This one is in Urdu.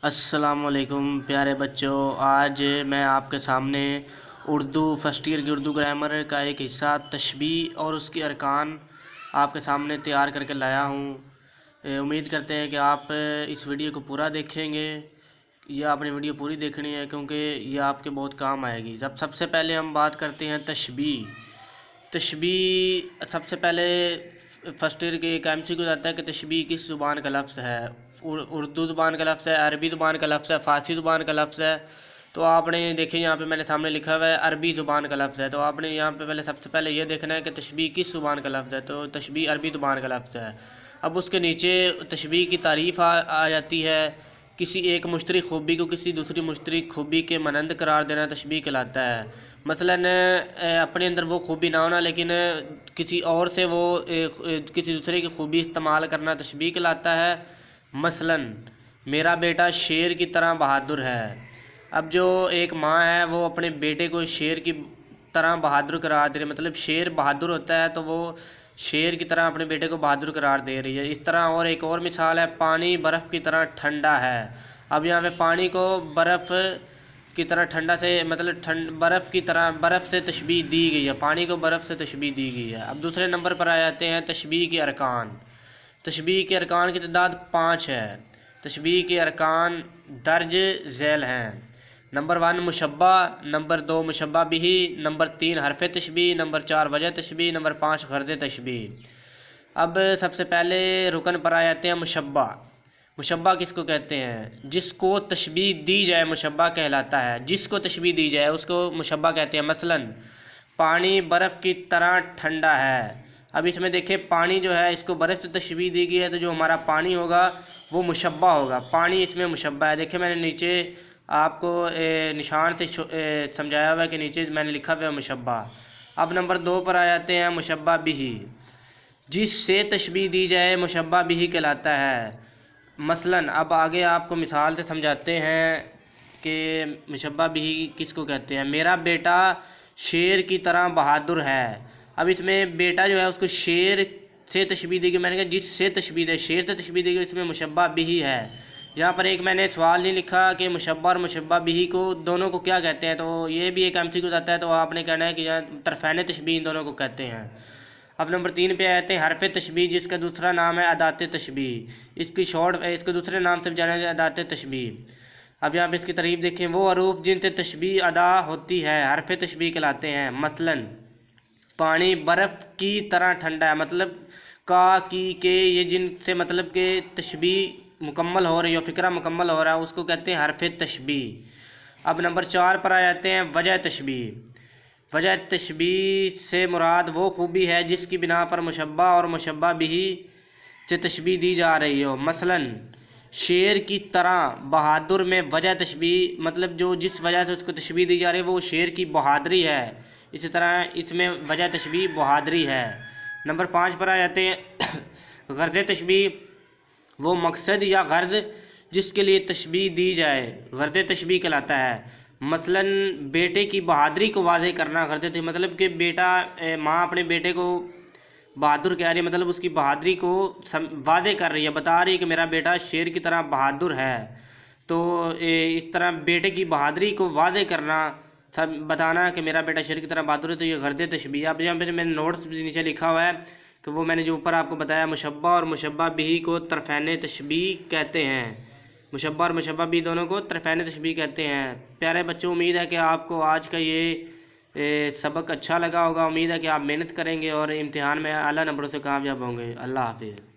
السلام علیکم پیارے بچوں، آج میں آپ کے سامنے اردو فرسٹ ایئر کی اردو گرامر کا ایک حصہ تشبیہ اور اس کے ارکان آپ کے سامنے تیار کر کے لایا ہوں۔ امید کرتے ہیں کہ آپ اس ویڈیو کو پورا دیکھیں گے۔ یہ آپ نے ویڈیو پوری دیکھنی ہے کیونکہ یہ آپ کے بہت کام آئے گی۔ سب سے پہلے ہم بات کرتے ہیں تشبیہ۔ سب سے پہلے فرسٹ ایئر کے ایک ایم سی کیو آتا ہے کہ تشبیہ کس زبان کا لفظ ہے۔ اردو زبان کا لفظ ہے، عربی زبان کا لفظ ہے، فارسی زبان کا لفظ ہے۔ تو آپ نے دیکھیں یہاں پہ میں نے سامنے لکھا ہوا ہے عربی زبان کا لفظ ہے، تو آپ نے یہاں پہ سب سے پہلے یہ دیکھنا ہے کہ تشبیہ کس زبان کا لفظ ہے، تو تشبیہ عربی زبان کا لفظ ہے۔ اب اس کے نیچے تشبیہ کی تعریف آ جاتی ہے۔ کسی ایک مشترک خوبی کو کسی دوسری مشترک خوبی کے مانند قرار دینا تشبیہ کہلاتا ہے۔ مثلاً اپنے اندر وہ خوبی نہ ہونا لیکن کسی اور سے وہ کسی دوسرے کی خوبی استعمال کرنا تشبیہ کہلاتا ہے۔ مثلاً میرا بیٹا شیر کی طرح بہادر ہے۔ اب جو ایک ماں ہے وہ اپنے بیٹے کو شیر کی طرح بہادر قرار دے رہی ہے، مطلب شیر بہادر ہوتا ہے تو وہ شیر کی طرح اپنے بیٹے کو بہادر قرار دے رہی ہے۔ اس طرح اور ایک اور مثال ہے، پانی برف کی طرح ٹھنڈا ہے۔ اب یہاں پہ پانی کو برف کی طرح ٹھنڈا سے مطلب برف سے تشبیہ دی گئی ہے، پانی کو برف سے تشبیہ دی گئی ہے۔ اب دوسرے نمبر پر آ جاتے ہیں تشبیہ کے ارکان۔ تشبیہ کے ارکان کی تعداد 5 ہے۔ تشبیہ کے ارکان درج ذیل ہیں۔ نمبر 1 مشبہ، نمبر 2 مشبہ بہ، نمبر 3 حرف تشبیہ، نمبر 4 وجہ تشبیہ، نمبر 5 غرض تشبیہ۔ اب سب سے پہلے رکن پر آ جاتے ہیں مشبہ۔ مشبہ کس کو کہتے ہیں؟ جس کو تشبیہ دی جائے مشبہ کہلاتا ہے۔ جس کو تشبیہ دی جائے اس کو مشبہ کہتے ہیں۔ مثلاً پانی برف کی طرح ٹھنڈا ہے۔ اب اس میں دیکھیں پانی جو ہے اس کو برف سے تشبیہ دی گئی ہے، تو جو ہمارا پانی ہوگا وہ مشبہ ہوگا۔ پانی اس میں مشبہ ہے۔ دیکھیں میں نے نیچے آپ کو نشان سے سمجھایا ہوا ہے کہ نیچے میں نے لکھا ہوا ہے مشبہ۔ اب نمبر 2 پر آ جاتے ہیں مشبہ بہ۔ جس سے تشبیہ دی جائے مشبہ بہ کہلاتا ہے۔ مثلاً اب آگے آپ کو مثال سے سمجھاتے ہیں کہ مشبہ بہ کس کو کہتے ہیں۔ میرا بیٹا شیر کی طرح بہادر ہے۔ اب اس میں بیٹا جو ہے اس کو شیر سے تشبیہ دی گئی، میں نے کہا جس سے تشبیہ دے، شیر سے تشبیہ دی گئی، اس میں مشبہ بہ ہے۔ یہاں پر ایک میں نے سوال نہیں لکھا کہ مشبہ اور مشبہ بہ کو دونوں کو کیا کہتے ہیں، تو یہ بھی ایک ایم سی کیو آتا ہے، تو آپ نے کہنا ہے کہ طرفین تشبیہ ان دونوں کو کہتے ہیں۔ اب نمبر 3 پہ آتے ہیں حرف تشبیہ، جس کا دوسرا نام ہے ادات تشبیہ۔ اس کے دوسرے نام سے جانا جاتا ہے ادات تشبیہ۔ اب یہاں پہ اس کی تعریف دیکھیں، وہ حروف جن سے تشبیہ ادا ہوتی ہے حرف تشبیہ کہلاتے ہیں۔ مثلاً پانی برف کی طرح ٹھنڈا ہے، مطلب کا کی کے یہ جن سے مطلب کہ تشبیہ مکمل ہو رہی ہے، فقرہ مکمل ہو رہا ہے، اس کو کہتے ہیں حرف تشبیہ۔ اب نمبر 4 پر آ جاتے ہیں وجہ تشبیہ۔ وجہ تشبیہ سے مراد وہ خوبی ہے جس کی بنا پر مشبہ اور مشبہ بہ سے تشبیہ دی جا رہی ہو۔ مثلاً شیر کی طرح بہادر میں وجہ تشبیہ مطلب جو جس وجہ سے اس کو تشبیہ دی جا رہی ہے وہ شیر کی بہادری ہے، اسی طرح اس میں وجہ تشبیہ بہادری ہے۔ نمبر 5 پر آ جاتے ہیں غرض تشبیہ۔ وہ مقصد یا غرض جس کے لیے تشبیہ دی جائے غرض تشبیہ کہلاتا ہے۔ مثلاً بیٹے کی بہادری کو واضح کرنا غرض تشبیہ، مطلب کہ ماں اپنے بیٹے کو بہادر کہہ رہی ہے، مطلب اس کی بہادری کو واضح کر رہی ہے، بتا رہی ہے کہ میرا بیٹا شیر کی طرح بہادر ہے۔ تو اس طرح بیٹے کی بہادری کو واضح کرنا، بتانا کہ میرا بیٹا شیر کی طرح بہادر ہے، تو یہ غرض تشبیہ۔ اب یہاں پہ میں نے نوٹس نیچے لکھا ہوا ہے کہ وہ میں نے جو اوپر آپ کو بتایا مشبہ اور مشبہ بہ کو طرفین تشبیہ کہتے ہیں۔ مشبہ اور مشبہ بہ دونوں کو طرفین تشبیہ کہتے ہیں۔ پیارے بچوں، امید ہے کہ آپ کو آج کا یہ سبق اچھا لگا ہوگا۔ امید ہے کہ آپ محنت کریں گے اور امتحان میں اعلیٰ نمبروں سے کامیاب ہوں گے۔ اللہ حافظ۔